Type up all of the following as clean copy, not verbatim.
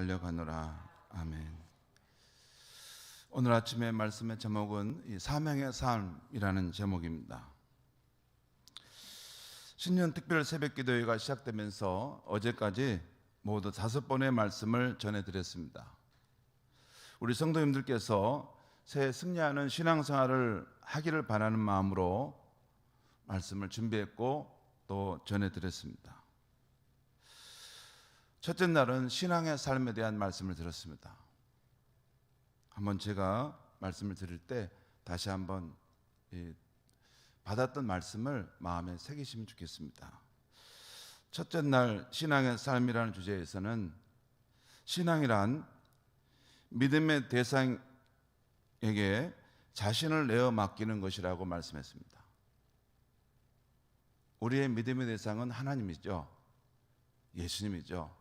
달려가노라. 아멘. 오늘 아침의 말씀의 제목은 이 사명의 삶이라는 제목입니다. 신년 특별 새벽 기도회가 시작되면서 어제까지 모두 5번의 말씀을 전해드렸습니다. 우리 성도님들께서 새해 승리하는 신앙생활을 하기를 바라는 마음으로 말씀을 준비했고 또 전해드렸습니다. 첫째 날은 신앙의 삶에 대한 말씀을 들었습니다. 한번 제가 말씀을 드릴 때 다시 한번 받았던 말씀을 마음에 새기시면 좋겠습니다. 첫째 날 신앙의 삶이라는 주제에서는 신앙이란 믿음의 대상에게 자신을 내어 맡기는 것이라고 말씀했습니다. 우리의 믿음의 대상은 하나님이죠. 예수님이죠.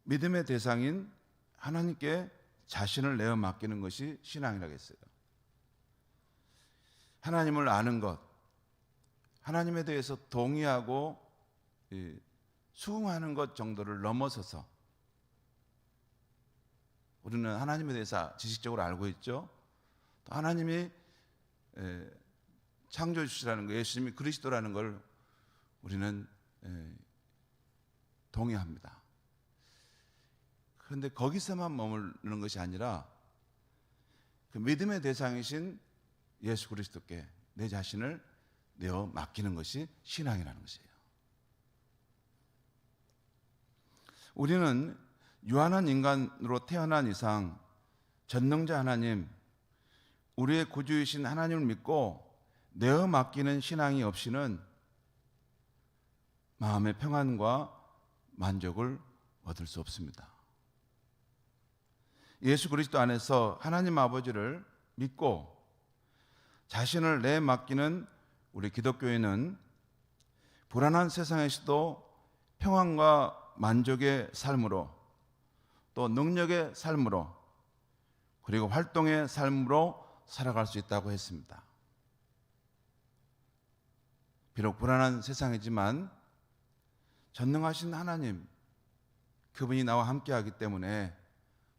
믿음의 대상인 하나님께 자신을 내어 맡기는 것이 신앙이라고 했어요. 하나님을 아는 것, 하나님에 대해서 동의하고 수긍하는 것 정도를 넘어서서 우리는 하나님에 대해서 지식적으로 알고 있죠. 또 하나님이 창조해 주시라는 것, 예수님이 그리스도라는 걸 우리는 동의합니다. 그런데 거기서만 머무르는 것이 아니라 그 믿음의 대상이신 예수 그리스도께 내 자신을 내어 맡기는 것이 신앙이라는 것이에요. 우리는 유한한 인간으로 태어난 이상 전능자 하나님, 우리의 구주이신 하나님을 믿고 내어 맡기는 신앙이 없이는 마음의 평안과 만족을 얻을 수 없습니다. 예수 그리스도 안에서 하나님 아버지를 믿고 자신을 내 맡기는 우리 기독교인은 불안한 세상에서도 평안과 만족의 삶으로 또 능력의 삶으로 그리고 활동의 삶으로 살아갈 수 있다고 했습니다. 비록 불안한 세상이지만 전능하신 하나님, 그분이 나와 함께하기 때문에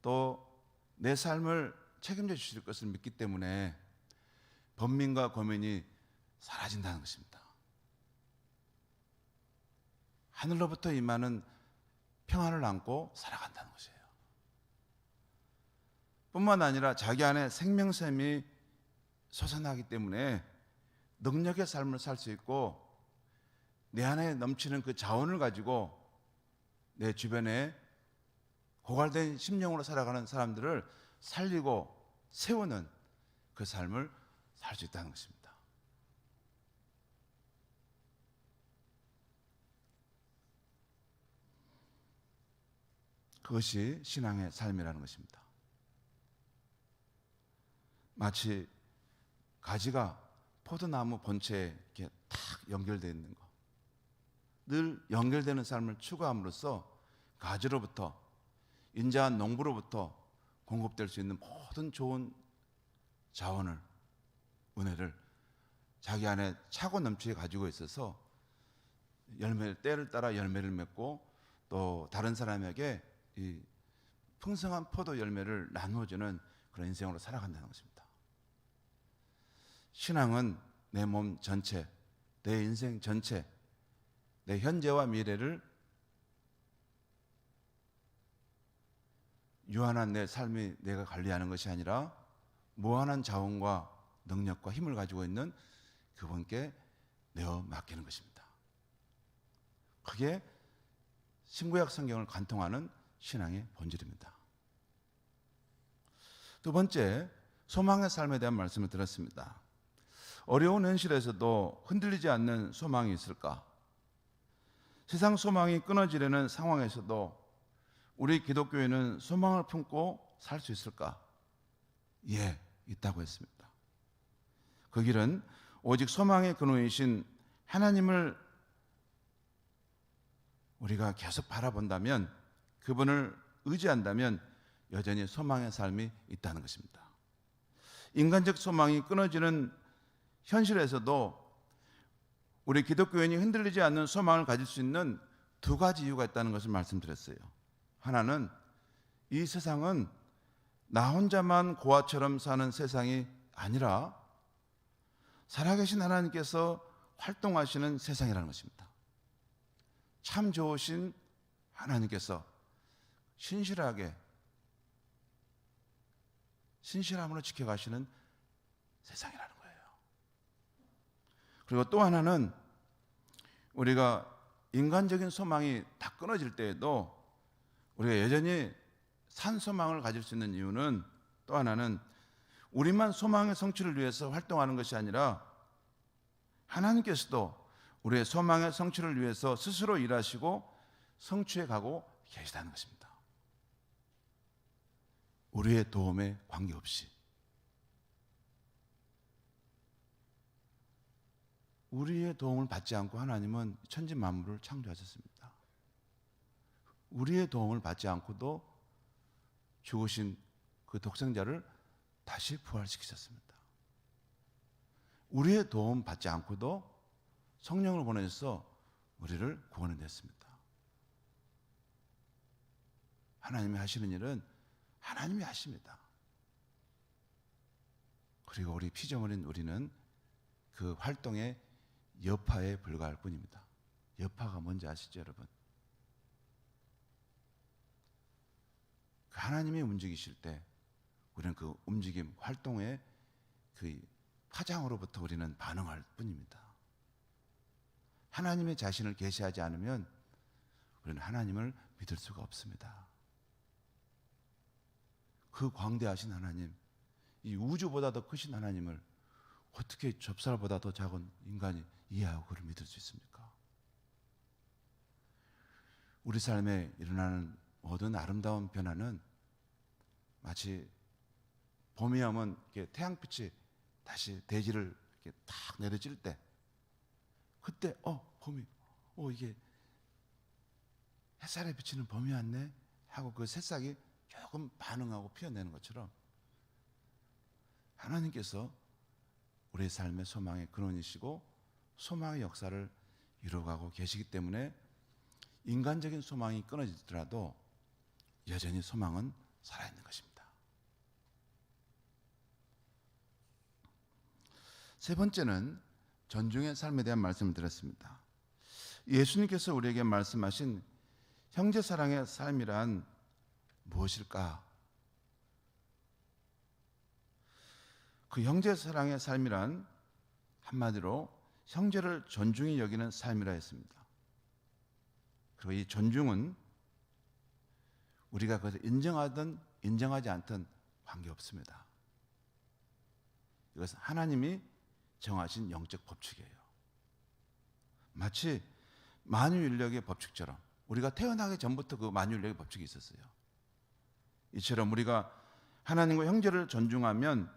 또 내 삶을 책임져 주실 것을 믿기 때문에 번민과 고민이 사라진다는 것입니다. 하늘로부터 임하는 평안을 안고 살아간다는 것이에요. 뿐만 아니라 자기 안에 생명샘이 솟아나기 때문에 능력의 삶을 살 수 있고 내 안에 넘치는 그 자원을 가지고 내 주변에 고갈된 심령으로 살아가는 사람들을 살리고 세우는 그 삶을 살 수 있다는 것입니다. 그것이 신앙의 삶이라는 것입니다. 마치 가지가 포도나무 본체에 이렇게 탁 연결되어 있는 것, 늘 연결되는 삶을 추구함으로써 가지로부터 인자한 농부로부터 공급될 수 있는 모든 좋은 자원을, 은혜를 자기 안에 차고 넘치게 가지고 있어서 열매를 때를 따라 열매를 맺고 또 다른 사람에게 이 풍성한 포도 열매를 나누어주는 그런 인생으로 살아간다는 것입니다. 신앙은 내 몸 전체, 내 인생 전체, 내 현재와 미래를 유한한 내 삶이 내가 관리하는 것이 아니라 무한한 자원과 능력과 힘을 가지고 있는 그분께 내어 맡기는 것입니다. 그게 신구약 성경을 관통하는 신앙의 본질입니다. 두 번째, 소망의 삶에 대한 말씀을 들었습니다. 어려운 현실에서도 흔들리지 않는 소망이 있을까? 세상 소망이 끊어지려는 상황에서도 우리 기독교인은 소망을 품고 살 수 있을까? 예, 있다고 했습니다. 그 길은 오직 소망의 근원이신 하나님을 우리가 계속 바라본다면, 그분을 의지한다면 여전히 소망의 삶이 있다는 것입니다. 인간적 소망이 끊어지는 현실에서도 우리 기독교인이 흔들리지 않는 소망을 가질 수 있는 두 가지 이유가 있다는 것을 말씀드렸어요. 하나는 이 세상은 나 혼자만 고아처럼 사는 세상이 아니라 살아계신 하나님께서 활동하시는 세상이라는 것입니다. 참 좋으신 하나님께서 신실함으로 지켜가시는 세상이라는 거예요. 그리고 또 하나는 우리가 인간적인 소망이 다 끊어질 때에도 우리가 여전히 산 소망을 가질 수 있는 이유는, 또 하나는 우리만 소망의 성취를 위해서 활동하는 것이 아니라 하나님께서도 우리의 소망의 성취를 위해서 스스로 일하시고 성취해 가고 계시다는 것입니다. 우리의 도움에 관계없이. 우리의 도움을 받지 않고 하나님은 천지 만물을 창조하셨습니다. 우리의 도움을 받지 않고도 죽으신 그 독생자를 다시 부활시키셨습니다. 우리의 도움 받지 않고도 성령을 보내셔서 우리를 구원해냈습니다. 하나님이 하시는 일은 하나님이 하십니다. 그리고 우리 피조물인 우리는 그 활동의 여파에 불과할 뿐입니다. 여파가 뭔지 아시죠, 여러분? 그 하나님이 움직이실 때 우리는 그 움직임, 활동의 그 파장으로부터 우리는 반응할 뿐입니다. 하나님의 자신을 계시하지 않으면 우리는 하나님을 믿을 수가 없습니다. 그 광대하신 하나님, 이 우주보다 더 크신 하나님을 어떻게 좁쌀보다 더 작은 인간이 이해하고 그를 믿을 수 있습니까? 우리 삶에 일어나는 모든 아름다운 변화는 마치 봄이 오면 이렇게 태양빛이 다시 대지를 이렇게 탁 내려질 때, 그때 봄이 이게 햇살에 비치는 봄이 왔네 하고 그 새싹이 조금 반응하고 피어내는 것처럼 하나님께서 우리의 삶의 소망의 근원이시고 소망의 역사를 이루어가고 계시기 때문에 인간적인 소망이 끊어지더라도 여전히 소망은 살아있는 것입니다. 세 번째는 존중의 삶에 대한 말씀을 드렸습니다. 예수님께서 우리에게 말씀하신 형제사랑의 삶이란 무엇일까? 그 형제사랑의 삶이란 한마디로 형제를 존중히 여기는 삶이라 했습니다. 그리고 이 존중은 우리가 그것을 인정하든 인정하지 않든 관계없습니다. 이것은 하나님이 정하신 영적 법칙이에요. 마치 만유인력의 법칙처럼 우리가 태어나기 전부터 그 만유인력의 법칙이 있었어요. 이처럼 우리가 하나님과 형제를 존중하면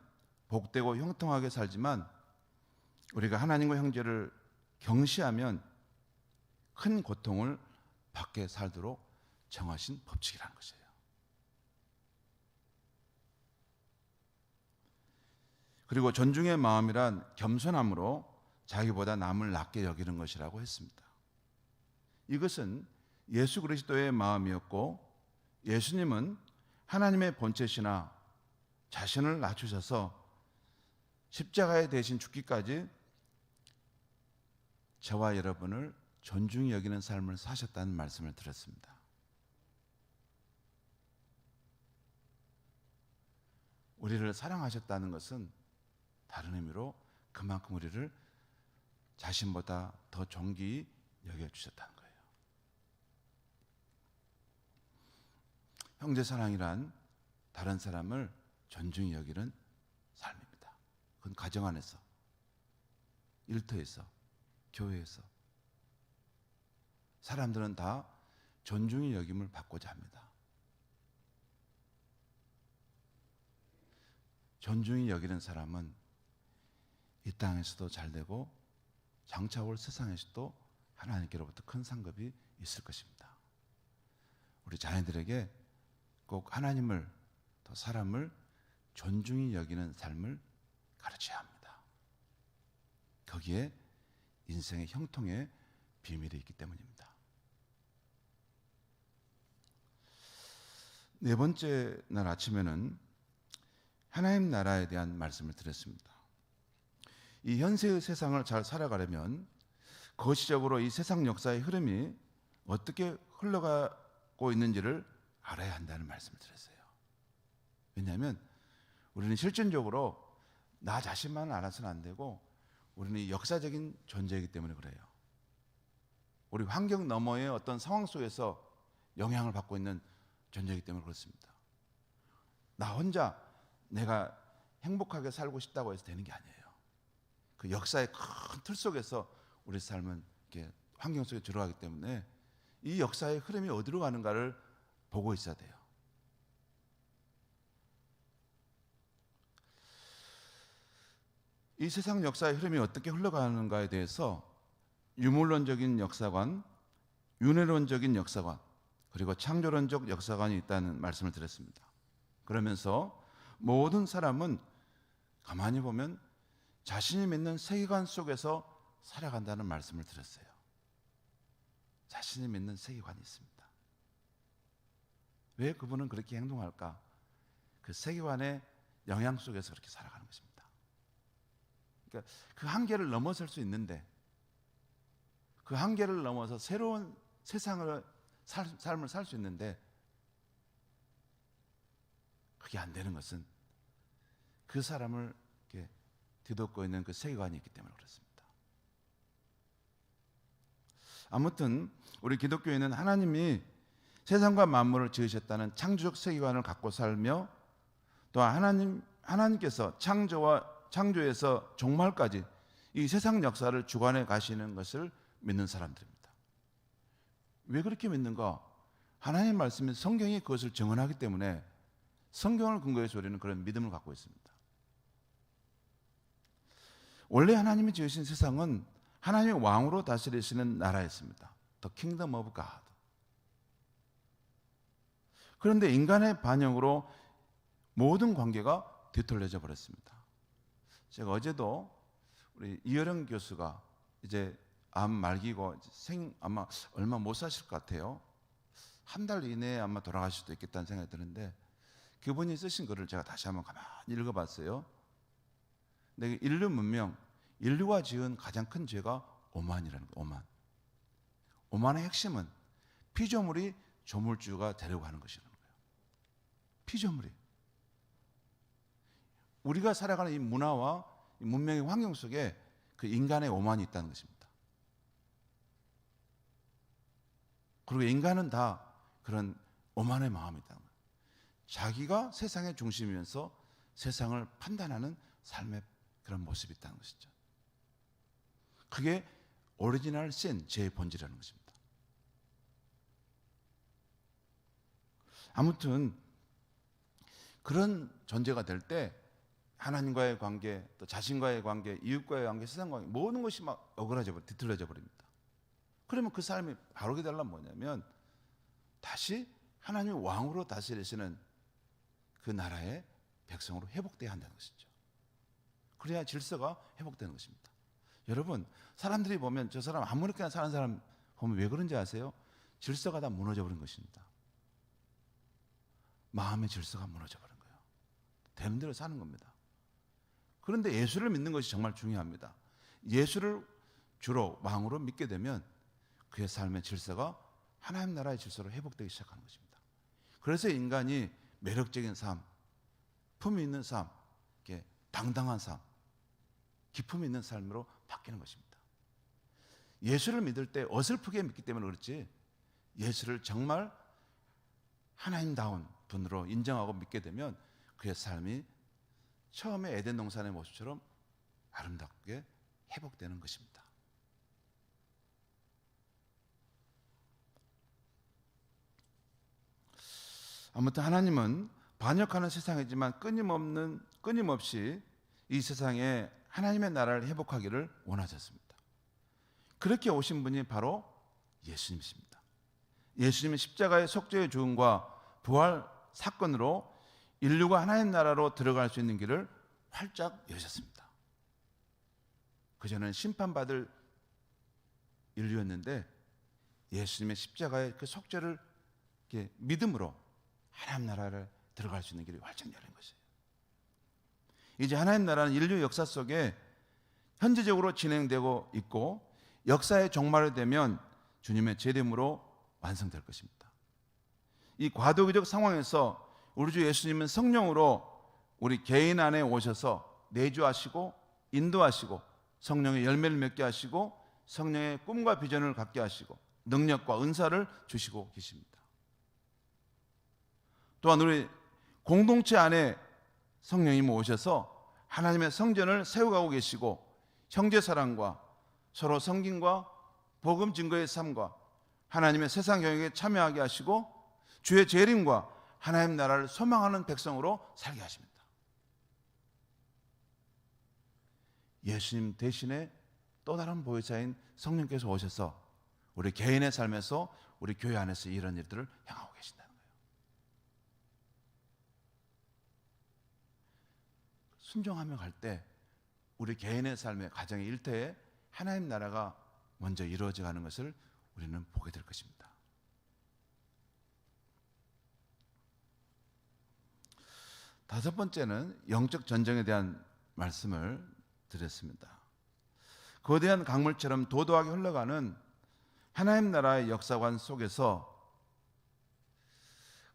복되고 형통하게 살지만 우리가 하나님과 형제를 경시하면 큰 고통을 받게 살도록 정하신 법칙이라는 것이에요. 그리고 존중의 마음이란 겸손함으로 자기보다 남을 낮게 여기는 것이라고 했습니다. 이것은 예수 그리스도의 마음이었고, 예수님은 하나님의 본체시나 자신을 낮추셔서 십자가에 대신 죽기까지 저와 여러분을 존중히 여기는 삶을 사셨다는 말씀을 드렸습니다. 우리를 사랑하셨다는 것은 다른 의미로 그만큼 우리를 자신보다 더 존귀히 여겨주셨다는 거예요. 형제사랑이란 다른 사람을 존중히 여기는 삶입니다. 그건 가정 안에서, 일터에서, 교회에서 사람들은 다 존중히 여김을 받고자 합니다. 존중히 여기는 사람은 이 땅에서도 잘 되고 장차 올 세상에서도 하나님께로부터 큰 상급이 있을 것입니다. 우리 자녀들에게 꼭 하나님을, 또 사람을 존중히 여기는 삶을 가르쳐야 합니다. 거기에 인생의 형통의 비밀이 있기 때문입니다. 네 번째 날 아침에는 하나님 나라에 대한 말씀을 드렸습니다. 이 현세의 세상을 잘 살아가려면 거시적으로 이 세상 역사의 흐름이 어떻게 흘러가고 있는지를 알아야 한다는 말씀을 드렸어요. 왜냐하면 우리는 실존적으로 나 자신만 알아서는 안 되고 우리는 역사적인 존재이기 때문에 그래요. 우리 환경 너머의 어떤 상황 속에서 영향을 받고 있는 존재이기 때문에 그렇습니다. 나 혼자 내가 행복하게 살고 싶다고 해서 되는 게 아니에요. 그 역사의 큰 틀 속에서 우리 삶은 이렇게 환경 속에 들어가기 때문에 이 역사의 흐름이 어디로 가는가를 보고 있어야 돼요. 이 세상 역사의 흐름이 어떻게 흘러가는가에 대해서 유물론적인 역사관, 윤회론적인 역사관, 그리고 창조론적 역사관이 있다는 말씀을 드렸습니다. 그러면서 모든 사람은 가만히 보면 자신이 믿는 세계관 속에서 살아간다는 말씀을 드렸어요. 자신이 믿는 세계관이 있습니다. 왜 그분은 그렇게 행동할까? 그 세계관의 영향 속에서 그렇게 살아가는 것입니다. 그러니까 그 한계를 넘어설 수 있는데 그 한계를 넘어서 새로운 세상을 삶을 살 수 있는데 그게 안 되는 것은 그 사람을 이렇게 뒤덮고 있는 그 세계관이 있기 때문에 그렇습니다. 아무튼 우리 기독교인은 하나님이 세상과 만물을 지으셨다는 창조적 세계관을 갖고 살며 또 하나님께서 창조에서 종말까지 이 세상 역사를 주관해 가시는 것을 믿는 사람들입니다. 왜 그렇게 믿는가? 하나님 말씀인 성경이 그것을 증언하기 때문에 성경을 근거해서 우리는 그런 믿음을 갖고 있습니다. 원래 하나님이 지으신 세상은 하나님의 왕으로 다스리시는 나라였습니다. The Kingdom of God. 그런데 인간의 반영으로 모든 관계가 뒤틀려져 버렸습니다. 제가 어제도 우리 이여령 교수가 이제 암 말기고 아마 얼마 못 사실 것 같아요. 한 달 이내에 아마 돌아가실 수도 있겠다는 생각이 드는데 그분이 쓰신 글을 제가 다시 한번 가만히 읽어봤어요. 근데 인류 문명, 인류가 지은 가장 큰 죄가 오만이라는 거예요. 오만. 오만의 핵심은 피조물이 조물주가 되려고 하는 것이라는 거예요. 피조물이. 우리가 살아가는 이 문화와 이 문명의 환경 속에 그 인간의 오만이 있다는 것입니다. 그리고 인간은 다 그런 오만의 마음이 있다는 거예요. 자기가 세상의 중심이면서 세상을 판단하는 삶의 그런 모습이 있다는 것이죠. 그게 오리지널 신, 죄의 본질이라는 것입니다. 아무튼 그런 존재가 될 때 하나님과의 관계, 또 자신과의 관계, 이웃과의 관계, 세상 관계 모든 것이 막 뒤틀려져 버립니다. 그러면 그 삶이 바르게 되려면 뭐냐면 다시 하나님의 왕으로 다스리시는 그 나라의 백성으로 회복돼야 한다는 것이죠. 그래야 질서가 회복되는 것입니다. 여러분, 사람들이 보면 저 사람 아무렇게나 사는 사람 보면 왜 그런지 아세요? 질서가 다 무너져 버린 것입니다. 마음의 질서가 무너져 버린 거예요. 되는 대로 사는 겁니다. 그런데 예수를 믿는 것이 정말 중요합니다. 예수를 주로 왕으로 믿게 되면 그의 삶의 질서가 하나님 나라의 질서로 회복되기 시작하는 것입니다. 그래서 인간이 매력적인 삶, 품이 있는 삶, 이렇게 당당한 삶, 기품이 있는 삶으로 바뀌는 것입니다. 예수를 믿을 때 어설프게 믿기 때문에 그렇지 예수를 정말 하나님다운 분으로 인정하고 믿게 되면 그의 삶이 처음에 에덴 동산의 모습처럼 아름답게 회복되는 것입니다. 아무튼 하나님은 반역하는 세상이지만 끊임없이 이 세상에 하나님의 나라를 회복하기를 원하셨습니다. 그렇게 오신 분이 바로 예수님이십니다. 예수님은 십자가의 속죄의 죽음과 부활 사건으로 인류가 하나님 나라로 들어갈 수 있는 길을 활짝 여셨습니다. 그전에는 심판받을 인류였는데 예수님의 십자가의 그 속죄를 믿음으로 하나님 나라를 들어갈 수 있는 길이 활짝 열린 것이에요. 이제 하나님 나라는 인류 역사 속에 현재적으로 진행되고 있고 역사의 종말이 되면 주님의 재림으로 완성될 것입니다. 이 과도기적 상황에서 우리 주 예수님은 성령으로 우리 개인 안에 오셔서 내주하시고 인도하시고 성령의 열매를 맺게 하시고 성령의 꿈과 비전을 갖게 하시고 능력과 은사를 주시고 계십니다. 또한 우리 공동체 안에 성령님이 오셔서 하나님의 성전을 세워가고 계시고 형제 사랑과 서로 섬김과 복음 증거의 삶과 하나님의 세상 경영에 참여하게 하시고 주의 재림과 하나님 나라를 소망하는 백성으로 살게 하십니다. 예수님 대신에 또 다른 보혜사인 성령께서 오셔서 우리 개인의 삶에서 우리 교회 안에서 이런 일들을 행하고 계신다는 거예요. 순종하며 갈 때 우리 개인의 삶의 가정의 일터에 하나님 나라가 먼저 이루어져 가는 것을 우리는 보게 될 것입니다. 다섯 번째는 영적 전쟁에 대한 말씀을 드렸습니다. 거대한 강물처럼 도도하게 흘러가는 하나님 나라의 역사관 속에서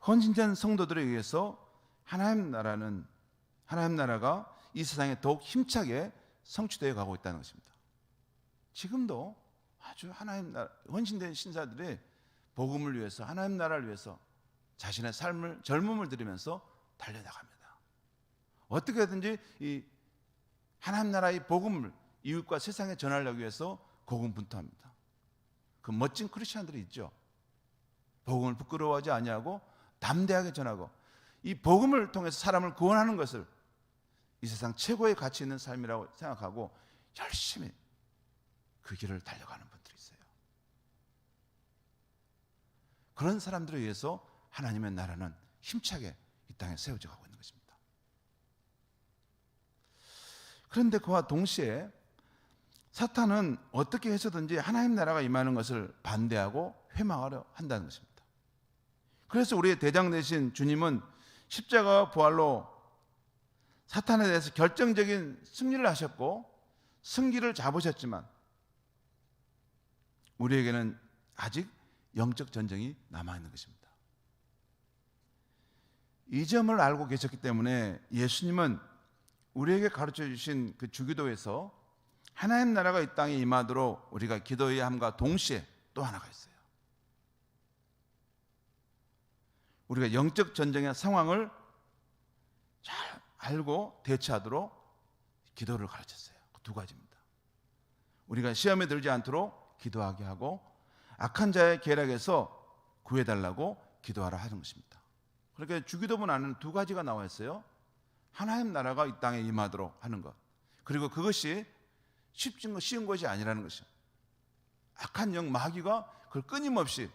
헌신된 성도들에 의해서 하나님 나라가 이 세상에 더욱 힘차게 성취되어 가고 있다는 것입니다. 지금도 아주 하나님 나라 헌신된 신사들이 복음을 위해서 하나님 나라를 위해서 자신의 삶을 젊음을 들이면서 달려나갑니다. 어떻게든지 이 하나님 나라의 복음을 이웃과 세상에 전하려고 위해서 고군분투합니다. 그 멋진 크리스천들이 있죠. 복음을 부끄러워하지 아니하고 담대하게 전하고 이 복음을 통해서 사람을 구원하는 것을 이 세상 최고의 가치 있는 삶이라고 생각하고 열심히 그 길을 달려가는 분들이 있어요. 그런 사람들에 의해서 하나님의 나라는 힘차게 이 땅에 세워져 가고 있는 것입니다. 그런데 그와 동시에 사탄은 어떻게 해서든지 하나님 나라가 임하는 것을 반대하고 회망하려 한다는 것입니다. 그래서 우리의 대장 되신 주님은 십자가와 부활로 사탄에 대해서 결정적인 승리를 하셨고 승기를 잡으셨지만 우리에게는 아직 영적 전쟁이 남아있는 것입니다. 이 점을 알고 계셨기 때문에 예수님은 우리에게 가르쳐 주신 그 주기도에서 하나님 나라가 이 땅에 임하도록 우리가 기도해야 함과 동시에 또 하나가 있어요. 우리가 영적 전쟁의 상황을 잘 알고 대처하도록 기도를 가르쳤어요. 그 두 가지입니다. 우리가 시험에 들지 않도록 기도하게 하고 악한 자의 계략에서 구해달라고 기도하라 하는 것입니다. 그렇게 주기도문 안에는 두 가지가 나와 있어요. 하나님 나라가 이 땅에 임하도록 하는 것, 그리고 그것이 쉬운 것이 아니라는 것이죠. 악한 영 마귀가 그걸 끊임없이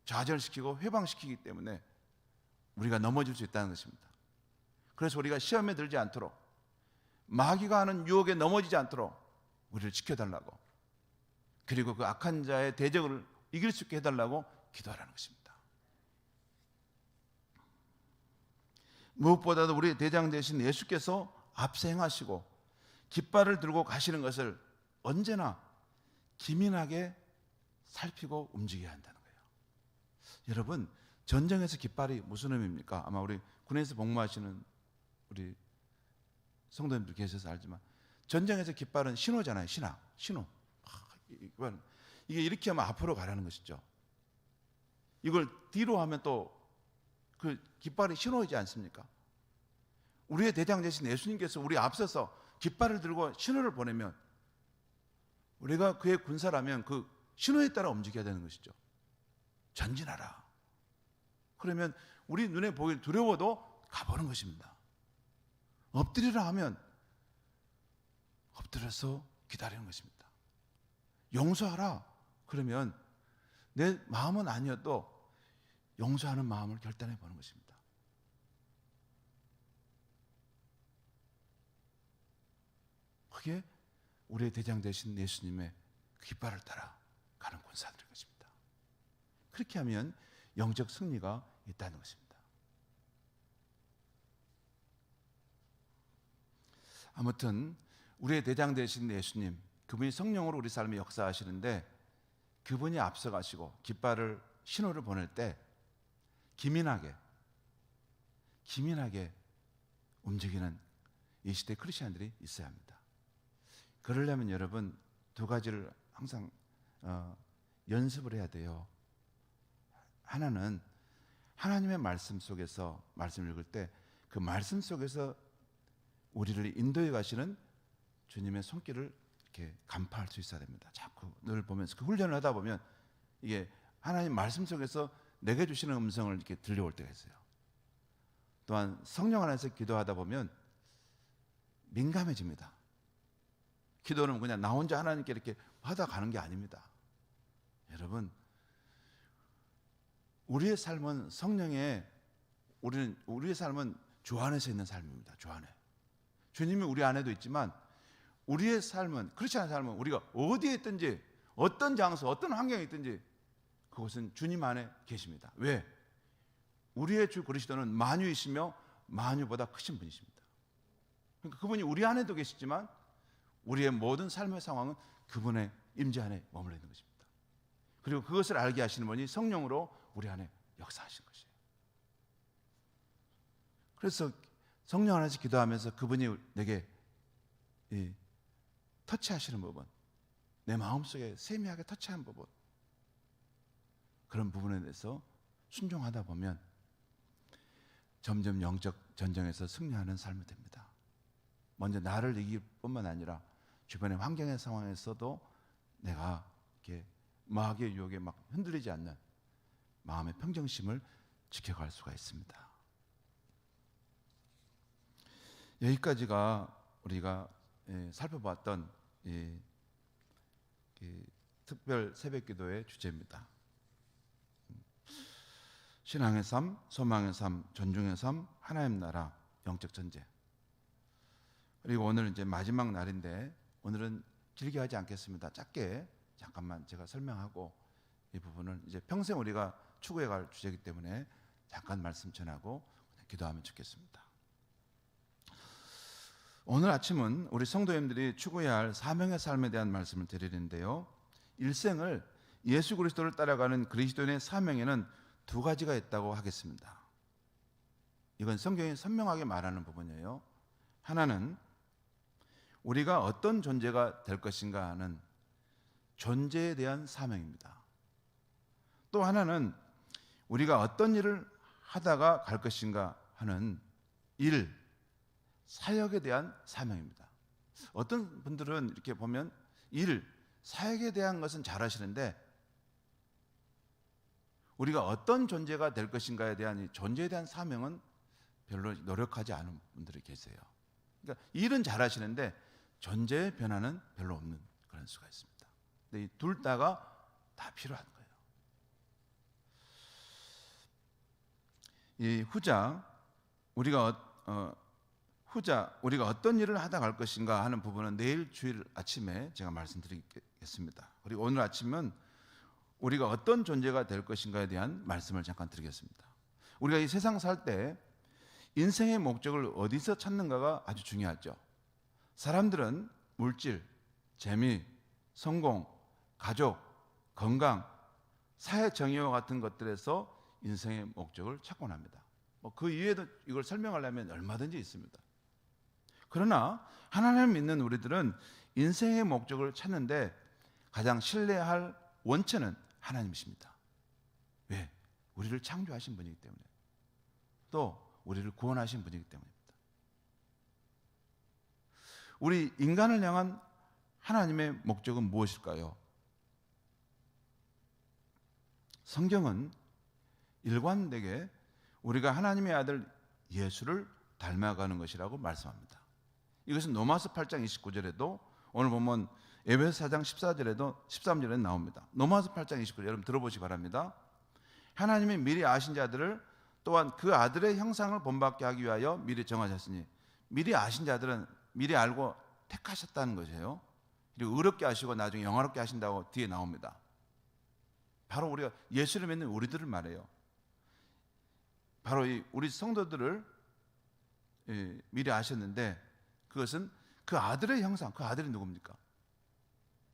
좌절시키고 회방시키기 때문에 우리가 넘어질 수 있다는 것입니다. 그래서 우리가 시험에 들지 않도록 마귀가 하는 유혹에 넘어지지 않도록 우리를 지켜달라고, 그리고 그 악한 자의 대적을 이길 수 있게 해달라고 기도하라는 것입니다. 무엇보다도 우리 대장 되신 예수께서 앞서 행하시고 깃발을 들고 가시는 것을 언제나 기민하게 살피고 움직여야 한다는 거예요. 여러분, 전쟁에서 깃발이 무슨 의미입니까? 아마 우리 군에서 복무하시는 우리 성도님들 계셔서 알지만 전쟁에서 깃발은 신호잖아요. 신호. 이게 이렇게 하면 앞으로 가라는 것이죠. 이걸 뒤로 하면 또 그 깃발이 신호이지 않습니까? 우리의 대장 되신 예수님께서 우리 앞서서 깃발을 들고 신호를 보내면 우리가 그의 군사라면 그 신호에 따라 움직여야 되는 것이죠. 전진하라. 그러면 우리 눈에 보기 두려워도 가보는 것입니다. 엎드리라 하면 엎드려서 기다리는 것입니다. 용서하라. 그러면 내 마음은 아니어도 용서하는 마음을 결단해 보는 것입니다. 그게 우리의 대장 되신 예수님의 깃발을 따라 가는 군사들인 것입니다. 그렇게 하면 영적 승리가 있다는 것입니다. 아무튼 우리의 대장 되신 예수님, 그분이 성령으로 우리 삶에 역사하시는데 그분이 앞서가시고 깃발을 신호를 보낼 때 기민하게 움직이는 이 시대 크리스천들이 있어야 합니다. 그러려면 여러분 두 가지를 항상 연습을 해야 돼요. 하나는 하나님의 말씀 속에서 말씀을 읽을 때 그 말씀 속에서 우리를 인도해 가시는 주님의 손길을 이렇게 간파할 수 있어야 됩니다. 자꾸 늘 보면서 그 훈련을 하다 보면 이게 하나님 말씀 속에서 내게 주시는 음성을 이렇게 들려올 때가 있어요. 또한 성령 안에서 기도하다 보면 민감해집니다. 기도는 그냥 나 혼자 하나님께 이렇게 하다 가는 게 아닙니다. 여러분, 우리의 삶은 우리의 삶은 주 안에서 있는 삶입니다. 주 안에. 주님이 우리 안에도 있지만 우리의 삶은, 크리스찬의 삶은 우리가 어디에 있든지 어떤 장소, 어떤 환경에 있든지 그것은 주님 안에 계십니다. 왜? 우리의 주 그리스도는 만유이시며 만유보다 크신 분이십니다. 그러니까 그분이 우리 안에도 계시지만 우리의 모든 삶의 상황은 그분의 임재 안에 머물러 있는 것입니다. 그리고 그것을 알게 하시는 분이 성령으로 우리 안에 역사하신 것이에요. 그래서 성령 안에서 기도하면서 그분이 내게 터치하시는 부분, 내 마음속에 세미하게 터치하는 부분, 그런 부분에 대해서 순종하다 보면 점점 영적 전쟁에서 승리하는 삶이 됩니다. 먼저 나를 이길 뿐만 아니라 주변의 환경의 상황에서도 내가 이렇게 마귀의 유혹에 막 흔들리지 않는 마음의 평정심을 지켜갈 수가 있습니다. 여기까지가 우리가 살펴봤던 특별 새벽기도의 주제입니다. 신앙의 삶, 소망의 삶, 존중의 삶, 하나님 나라, 영적 전쟁. 그리고 오늘 이제 마지막 날인데 오늘은 길게 하지 않겠습니다. 짧게 잠깐만 제가 설명하고 이 부분은 이제 평생 우리가 추구해 갈 주제이기 때문에 잠깐 말씀 전하고 기도하면 좋겠습니다. 오늘 아침은 우리 성도님들이 추구해야 할 사명의 삶에 대한 말씀을 드리는데요. 일생을 예수 그리스도를 따라가는 그리스도인의 사명에는 두 가지가 있다고 하겠습니다. 이건 성경이 선명하게 말하는 부분이에요. 하나는 우리가 어떤 존재가 될 것인가 하는 존재에 대한 사명입니다. 또 하나는 우리가 어떤 일을 하다가 갈 것인가 하는 사역에 대한 사명입니다. 어떤 분들은 이렇게 보면 사역에 대한 것은 잘 하시는데 우리가 어떤 존재가 될 것인가에 대한 이 존재에 대한 사명은 별로 노력하지 않은 분들이 계세요. 그러니까 일은 잘 하시는데 존재의 변화는 별로 없는 그런 수가 있습니다. 근데 이 둘 다가 다 필요한 거예요. 이 우리가 어떤 일을 하다 갈 것인가 하는 부분은 내일 주일 아침에 제가 말씀드리겠습니다. 그리고 오늘 아침은 우리가 어떤 존재가 될 것인가에 대한 말씀을 잠깐 드리겠습니다. 우리가 이 세상 살 때 인생의 목적을 어디서 찾는가가 아주 중요하죠. 사람들은 물질, 재미, 성공, 가족, 건강, 사회 정의와 같은 것들에서 인생의 목적을 찾곤 합니다. 그 이외에도 이걸 설명하려면 얼마든지 있습니다. 그러나 하나님을 믿는 우리들은 인생의 목적을 찾는데 가장 신뢰할 원천은 하나님이십니다. 왜? 우리를 창조하신 분이기 때문에, 또 우리를 구원하신 분이기 때문입니다. 우리 인간을 향한 하나님의 목적은 무엇일까요? 성경은 일관되게 우리가 하나님의 아들 예수를 닮아가는 것이라고 말씀합니다. 이것은 로마서 8장 29절에도 오늘 보면 에베소 4장 14절에도 13절에 나옵니다. 로마서 8장 29절 여러분 들어보시기 바랍니다. 하나님이 미리 아신 자들을 또한 그 아들의 형상을 본받게 하기 위하여 미리 정하셨으니, 미리 아신 자들은 미리 알고 택하셨다는 것이에요. 그리고 의롭게 하시고 나중에 영화롭게 하신다고 뒤에 나옵니다. 바로 우리가 예수를 믿는 우리들을 말해요. 바로 우리 성도들을 미리 아셨는데 그것은 그 아들의 형상, 그 아들이 누굽니까?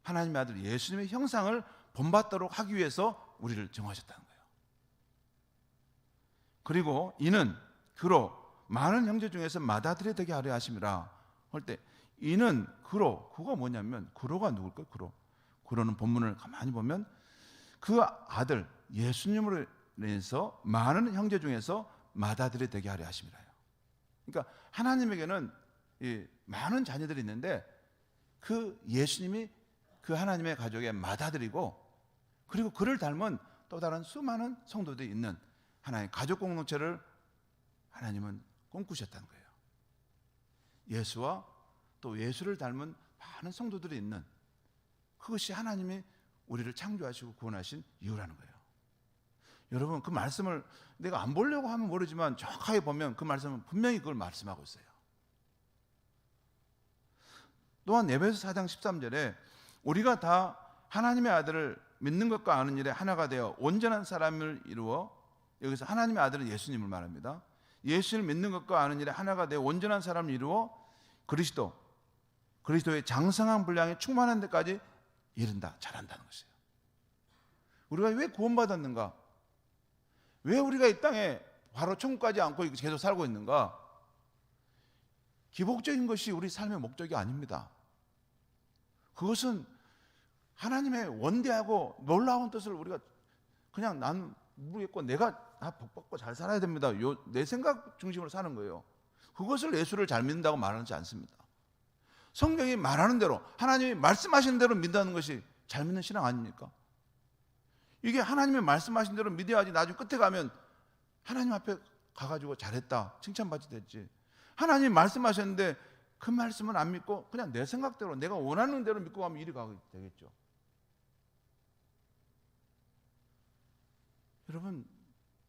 하나님의 아들 예수님의 형상을 본받도록 하기 위해서 우리를 정하셨다는 거예요. 그리고 이는 그로 많은 형제 중에서 맏아들이 되게 하려 하심이라 할 때, 이는 그로, 그가 뭐냐면 그로가 누굴까요? 그로는 본문을 가만히 보면 그 아들 예수님으로 인해서 많은 형제 중에서 맏아들이 되게 하려 하심이라요. 그러니까 하나님에게는 이 많은 자녀들이 있는데 그 예수님이 그 하나님의 가족의 맏아들이고, 그리고 그를 닮은 또 다른 수많은 성도들이 있는 하나님의 가족 공동체를 하나님은 꿈꾸셨다는 거예요. 예수와 또 예수를 닮은 많은 성도들이 있는, 그것이 하나님이 우리를 창조하시고 구원하신 이유라는 거예요. 여러분, 그 말씀을 내가 안 보려고 하면 모르지만 정확하게 보면 그 말씀은 분명히 그걸 말씀하고 있어요. 또한 에베소 4장 13절에 우리가 다 하나님의 아들을 믿는 것과 아는 일에 하나가 되어 온전한 사람을 이루어, 여기서 하나님의 아들은 예수님을 말합니다. 예수를 믿는 것과 아는 일에 하나가 되어 온전한 사람을 이루어 그리스도의 장성한 분량에 충만한 데까지 이른다, 잘한다는 것이에요. 우리가 왜 구원받았는가? 왜 우리가 이 땅에 바로 천국까지 않고 계속 살고 있는가? 기복적인 것이 우리 삶의 목적이 아닙니다. 그것은 하나님의 원대하고 놀라운 뜻을 우리가 그냥 난 모르겠고 내가 다 복받고 잘 살아야 됩니다, 내 생각 중심으로 사는 거예요. 그것을 예수를 잘 믿는다고 말하지 않습니다. 성경이 말하는 대로, 하나님이 말씀하시는 대로 믿는 것이 잘 믿는 신앙 아닙니까? 이게 하나님이 말씀하신 대로 믿어야지 나중에 끝에 가면 하나님 앞에 가가지고 잘했다 칭찬받지 됐지. 하나님이 말씀하셨는데 그 말씀은 안 믿고 그냥 내 생각대로 내가 원하는 대로 믿고 가면 일이 가게 되겠죠. 여러분,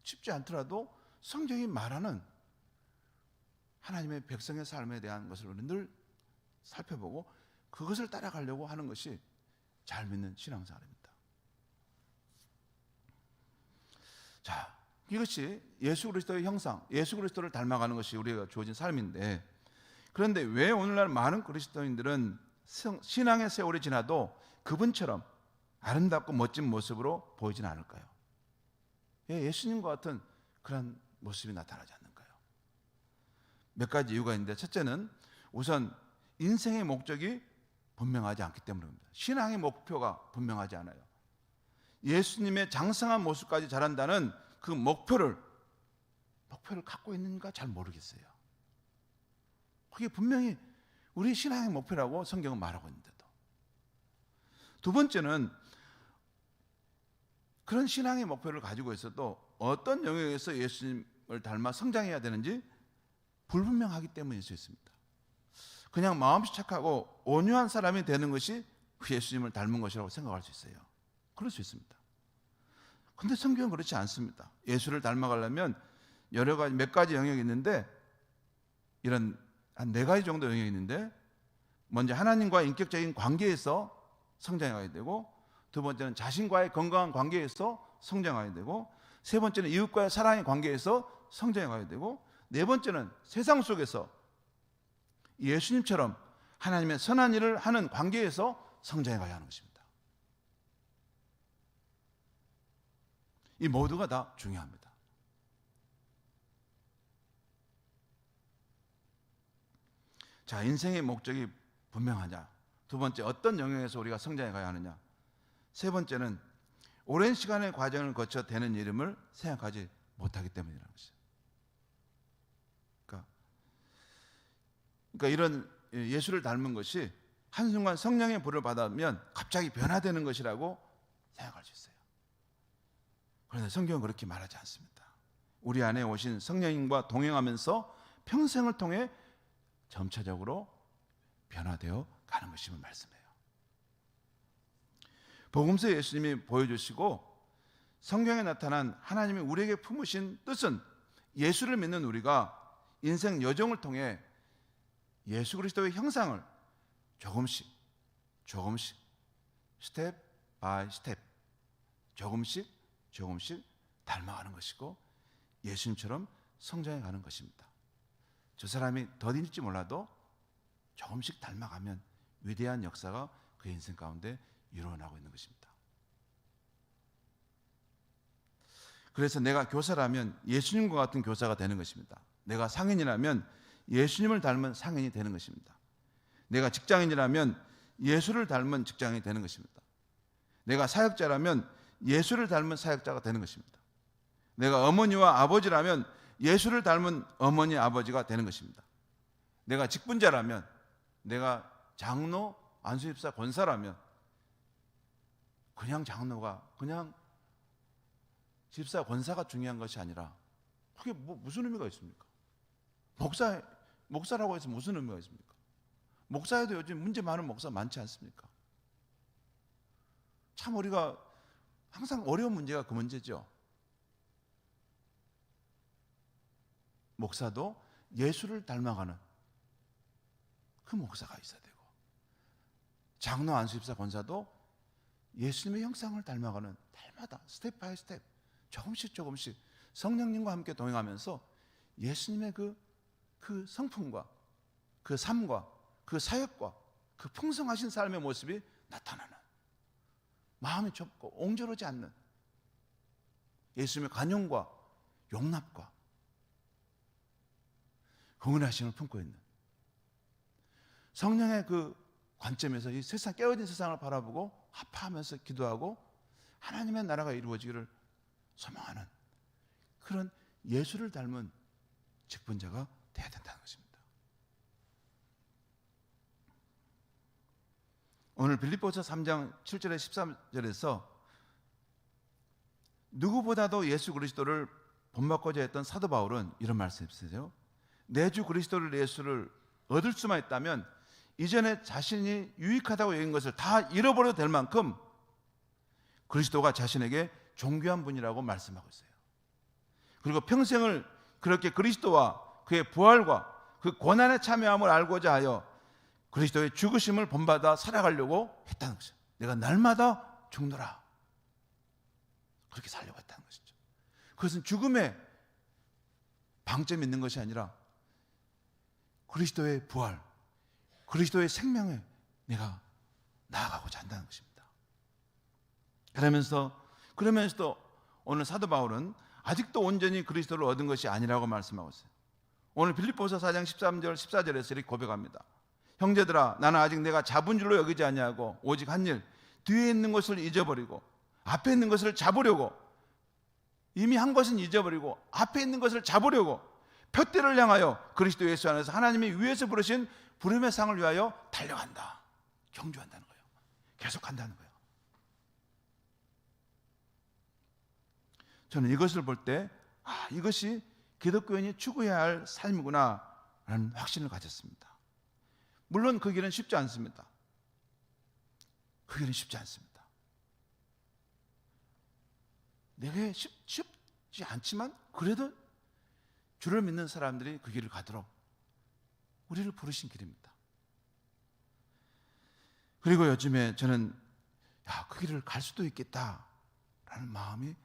쉽지 않더라도 성경이 말하는 하나님의 백성의 삶에 대한 것을 우리는 늘 살펴보고 그것을 따라가려고 하는 것이 잘 믿는 신앙생활입니다. 자, 이것이 예수 그리스도의 형상, 예수 그리스도를 닮아가는 것이 우리가 주어진 삶인데, 그런데 왜 오늘날 많은 그리스도인들은 신앙의 세월이 지나도 그분처럼 아름답고 멋진 모습으로 보이지는 않을까요? 예수님과 같은 그런 모습이 나타나지 않는가요? 몇 가지 이유가 있는데, 첫째는 우선 인생의 목적이 분명하지 않기 때문입니다. 신앙의 목표가 분명하지 않아요. 예수님의 장성한 모습까지 자란다는 그 목표를 갖고 있는가 잘 모르겠어요. 그게 분명히 우리 신앙의 목표라고 성경은 말하고 있는데도. 두 번째는 그런 신앙의 목표를 가지고 있어도 어떤 영역에서 예수님을 닮아 성장해야 되는지 불분명하기 때문일 수 있습니다. 그냥 마음씨 착하고 온유한 사람이 되는 것이 그 예수님을 닮은 것이라고 생각할 수 있어요. 그럴 수 있습니다. 근데 성경은 그렇지 않습니다. 예수를 닮아가려면 몇 가지 영역이 있는데, 이런 한 4가지 정도 영역이 있는데, 먼저 하나님과의 인격적인 관계에서 성장해야 되고, 두 번째는 자신과의 건강한 관계에서 성장해야 되고, 세 번째는 이웃과의 사랑의 관계에서 성장해야 되고, 네 번째는 세상 속에서 예수님처럼 하나님의 선한 일을 하는 관계에서 성장해가야 하는 것입니다. 이 모두가 다 중요합니다. 자, 인생의 목적이 분명하냐? 두 번째, 어떤 영역에서 우리가 성장해 가야 하느냐? 세 번째는 오랜 시간의 과정을 거쳐 되는 이름을 생각하지 못하기 때문이라는 것이죠. 그러니까 이런 예수를 닮은 것이 한순간 성령의 불을 받으면 갑자기 변화되는 것이라고 생각할 수 있어요. 그런데 성경은 그렇게 말하지 않습니다. 우리 안에 오신 성령님과 동행하면서 평생을 통해 점차적으로 변화되어 가는 것임을 말씀해요. 복음서 예수님이 보여주시고 성경에 나타난 하나님이 우리에게 품으신 뜻은, 예수를 믿는 우리가 인생 여정을 통해 예수 그리스도의 형상을 조금씩 스텝 바이 스텝 조금씩 닮아가는 것이고 예수님처럼 성장해 가는 것입니다. 저 사람이 더딜지 몰라도 조금씩 닮아가면 위대한 역사가 그 인생 가운데 일어나고 있는 것입니다. 그래서 내가 교사라면 예수님과 같은 교사가 되는 것입니다. 내가 상인이라면 예수님을 닮은 상인이 되는 것입니다. 내가 직장인이라면 예수를 닮은 직장인이 되는 것입니다. 내가 사역자라면 예수를 닮은 사역자가 되는 것입니다. 내가 어머니와 아버지라면 예수를 닮은 어머니 아버지가 되는 것입니다. 내가 직분자라면, 내가 장로, 안수집사, 권사라면 그냥 장로가, 그냥 집사, 권사가 중요한 것이 아니라 그게 무슨 의미가 있습니까? 목사라고 해서 무슨 의미가 있습니까? 목사에도 요즘 문제 많은 목사 많지 않습니까? 참 우리가 항상 어려운 문제가 그 문제죠. 목사도 예수를 닮아가는 그 목사가 있어야 되고, 장로, 안수집사, 권사도 예수님의 형상을 닮아가는, 달마다 스텝 바이 스텝 조금씩 성령님과 함께 동행하면서 예수님의 그 성품과 그 삶과 그 사역과 그 풍성하신 삶의 모습이 나타나는, 마음이 좁고 옹졸하지 않는 예수님의 관용과 용납과 긍은하심을 품고 있는 성령의 그 관점에서 이 세상, 깨어진 세상을 바라보고 합파하면서 기도하고 하나님의 나라가 이루어지기를 소망하는 그런 예수를 닮은 직분자가 되어야 된다는 것입니다. 오늘 빌립보서 3장 7절에 13절에서 누구보다도 예수 그리스도를 본받고자 했던 사도 바울은 이런 말씀을 쓰세요. 내 주 그리스도를 예수를 얻을 수만 있다면 이전에 자신이 유익하다고 여긴 것을 다 잃어버려도 될 만큼 그리스도가 자신에게 존귀한 분이라고 말씀하고 있어요. 그리고 평생을 그렇게 그리스도와 그의 부활과 그 고난에 참여함을 알고자 하여 그리스도의 죽으심을 본받아 살아가려고 했다는 것이죠. 내가 날마다 죽노라, 그렇게 살려고 했다는 것이죠. 그것은 죽음에 방점이 있는 것이 아니라 그리스도의 부활, 그리스도의 생명에 내가 나아가고자 한다는 것입니다. 그러면서도 오늘 사도 바울은 아직도 온전히 그리스도를 얻은 것이 아니라고 말씀하고 있어요. 오늘 빌립보서 4장 13절 14절에서 이렇게 고백합니다. 형제들아, 나는 아직 내가 잡은 줄로 여기지 아니하고 오직 한 일, 뒤에 있는 것을 잊어버리고 앞에 있는 것을 잡으려고, 이미 한 것은 잊어버리고 앞에 있는 것을 잡으려고 표대를 향하여 그리스도 예수 안에서 하나님이 위에서 부르신 부름의 상을 위하여 달려간다. 경주한다는 거예요. 계속한다는 거예요. 저는 이것을 볼 때 이것이 기독교인이 추구해야 할 삶이구나 라는 확신을 가졌습니다. 물론 그 길은 쉽지 않습니다. 그 길은 쉽지 않습니다. 내게 쉽지 않지만 그래도 주를 믿는 사람들이 그 길을 가도록 우리를 부르신 길입니다. 그리고 요즘에 저는 그 길을 갈 수도 있겠다라는 마음이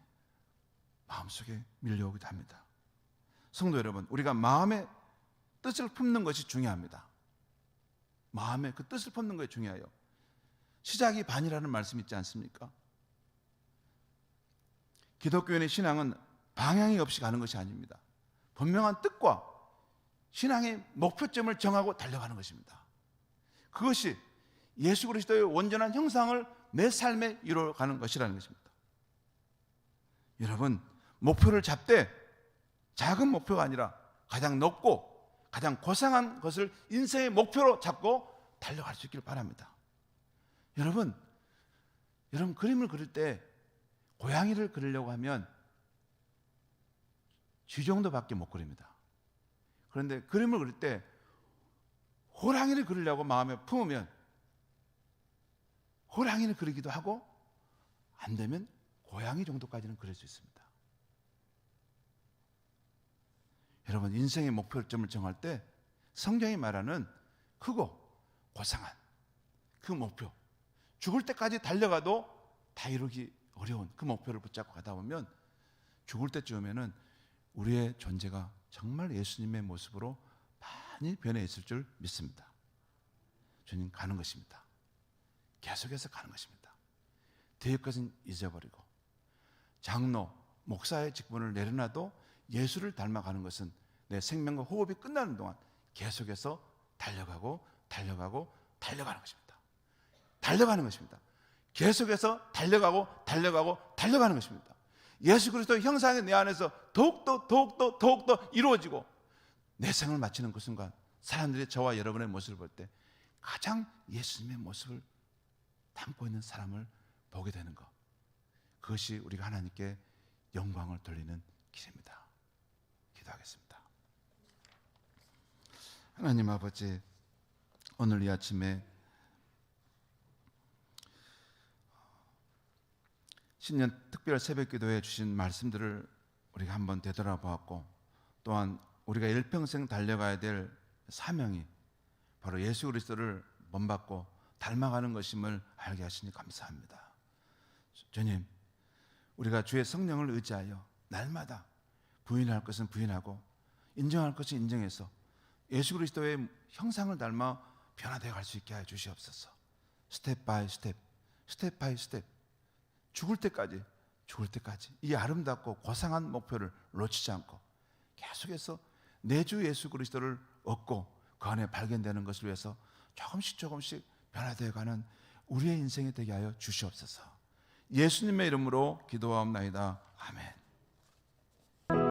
마음속에 밀려오기도 합니다. 성도 여러분, 우리가 마음의 뜻을 품는 것이 중요합니다. 마음의 그 뜻을 품는 것이 중요해요. 시작이 반이라는 말씀 있지 않습니까? 기독교인의 신앙은 방향이 없이 가는 것이 아닙니다. 분명한 뜻과 신앙의 목표점을 정하고 달려가는 것입니다. 그것이 예수 그리스도의 온전한 형상을 내 삶에 이루어가는 것이라는 것입니다. 여러분, 목표를 잡되 작은 목표가 아니라 가장 높고 가장 고상한 것을 인생의 목표로 잡고 달려갈 수 있기를 바랍니다. 여러분 그림을 그릴 때 고양이를 그리려고 하면 쥐 정도밖에 못 그립니다. 그런데 그림을 그릴 때 호랑이를 그리려고 마음에 품으면 호랑이를 그리기도 하고 안 되면 고양이 정도까지는 그릴 수 있습니다. 여러분, 인생의 목표점을 정할 때 성경이 말하는 크고 고상한 그 목표, 죽을 때까지 달려가도 다 이루기 어려운 그 목표를 붙잡고 가다 보면 죽을 때쯤에는 우리의 존재가 정말 예수님의 모습으로 많이 변해 있을 줄 믿습니다. 주님 가는 것입니다. 계속해서 가는 것입니다. 대역 것은 잊어버리고 장로, 목사의 직분을 내려놔도 예수를 닮아가는 것은 내 생명과 호흡이 끝나는 동안 계속해서 달려가고 달려가고 달려가는 것입니다. 달려가는 것입니다. 계속해서 달려가고 달려가고 달려가는 것입니다. 예수 그리스도의 형상이 내 안에서 더욱더 이루어지고 내 생을 마치는 그 순간 사람들이 저와 여러분의 모습을 볼 때 가장 예수님의 모습을 담고 있는 사람을 보게 되는 것, 그것이 우리가 하나님께 영광을 돌리는 길입니다. 기도하겠습니다. 하나님 아버지, 오늘 이 아침에 신년 특별 새벽 기도에 주신 말씀들을 우리가 한번 되돌아보았고, 또한 우리가 일평생 달려가야 될 사명이 바로 예수 그리스도를 본받고 닮아가는 것임을 알게 하시니 감사합니다. 주님, 우리가 주의 성령을 의지하여 날마다 부인할 것은 부인하고 인정할 것은 인정해서 예수 그리스도의 형상을 닮아 변화되어 갈 수 있게 하여 주시옵소서. 스텝 바이 스텝, 스텝 바이 스텝, 죽을 때까지 이 아름답고 고상한 목표를 놓치지 않고 계속해서 내 주 예수 그리스도를 얻고 그 안에 발견되는 것을 위해서 조금씩 변화되어 가는 우리의 인생이 되게 하여 주시옵소서. 예수님의 이름으로 기도하옵나이다. 아멘.